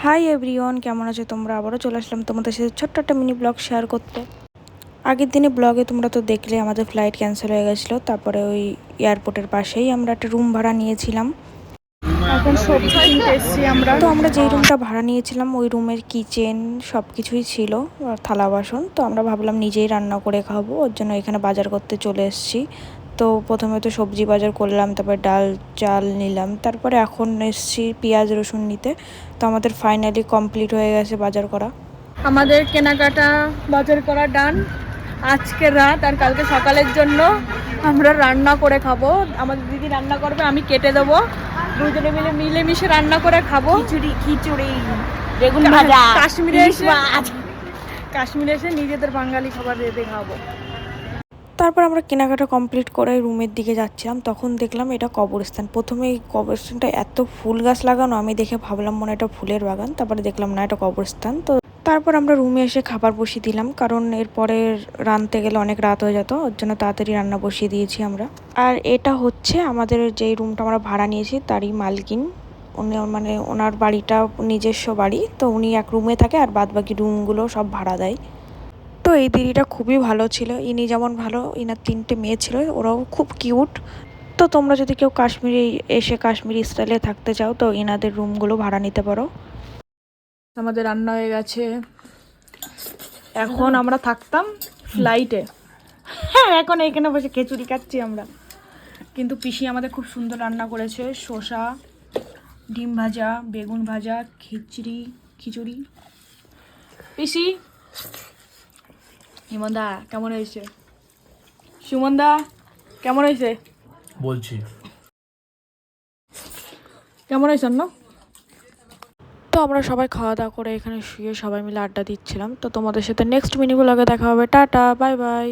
Hi everyone, কেমন আছো তোমরা? আবারও চলে আসলাম তোমাদের সাথে ছোট্ট একটা মিনি ব্লগ শেয়ার করতে। আগের দিনে ব্লগে তোমরা তো দেখলে আমাদের ফ্লাইট ক্যান্সেল হয়ে গেছিলো। তারপরে ওই এয়ারপোর্টের পাশেই আমরা একটা রুম ভাড়া নিয়েছিলাম। এখন সবজি কিনতে এসেছি আমরা। তো আমরা যেই রুমটা ভাড়া নিয়েছিলাম ওই রুমের কিচেন সব কিছুই ছিল, আর থালা বাসন। তো আমরা ভাবলাম নিজেই রান্না করে খাবো, ওর জন্য এখানে বাজার করতে চলে এসেছি। তো প্রথমে তো সবজি বাজার করলাম, তারপরে ডাল চাল নিলাম, তারপরে এখন এসেছি পেঁয়াজ রসুন নিতে। তো আমাদের ফাইনালি কমপ্লিট হয়ে গেছে বাজার করা। আমাদের কেনাকাটা বাজার করা ডান। আজকে রাত আর কালকে সকালের জন্য আমরা রান্না করে খাবো। আমাদের দিদি রান্না করবে, আমি কেটে দেবো, দুজনে মিলেমিশে রান্না করে খাবো। খিচুড়ি বেগুন ভাজা, কাশ্মীরে এসে নিজেদের বাঙালি খাবার রেঁধে খাবো। তারপর আমরা কেনাকাটা কমপ্লিট করে রুমের দিকে যাচ্ছিলাম, তখন দেখলাম এটা কবরস্থান। প্রথমে এই কবরস্থানটা এত ফুল গাছ লাগানো, আমি দেখে ভাবলাম মনে এটা ফুলের বাগান, তারপরে দেখলাম না এটা কবরস্থান। তো তারপর আমরা রুমে এসে খাবার বসিয়ে দিলাম, কারণ এরপরে রাঁধতে গেলে অনেক রাত হয়ে যেত, ওর জন্য তাড়াতাড়ি রান্না বসিয়ে দিয়েছি আমরা। আর এটা হচ্ছে আমাদের যেই রুমটা আমরা ভাড়া নিয়েছি তারই মালকিন। উনি মানে ওনার বাড়িটা নিজস্ব বাড়ি, তো উনি এক রুমে থাকে আর বাদ বাকি রুমগুলো সব ভাড়া দেয়। তো এই দিদিটা খুবই ভালো ছিল, ইনি যেমন ভালো, ইনার 3টে মেয়ে ছিল, ওরাও খুব কিউট। তো তোমরা যদি কেউ কাশ্মীরে এসে কাশ্মীরি স্টাইলে থাকতে চাও তো ইনাদের রুমগুলো ভাড়া নিতে পারো। আমাদের রান্না হয়ে গেছে, এখন আমরা থাকতাম ফ্লাইটে। হ্যাঁ, এখন এইখানে বসে খিচুড়ি খাচ্ছি আমরা। কিন্তু পিসি আমাদের খুব সুন্দর রান্না করেছে, শসা, ডিম ভাজা, বেগুন ভাজা, খিচুড়ি। পিসি, হিমনদা কেমন হয়েছে? সুমনদা কেমন হয়েছে? বলছি কেমন হয়েছে না? তো আমরা সবাই খাওয়া দাওয়া করে এখানে শুয়ে সবাই মিলে আড্ডা দিচ্ছিলাম। তো তোমাদের সাথে নেক্সট মিনি ব্লগে দেখা হবে। Tata, bye bye.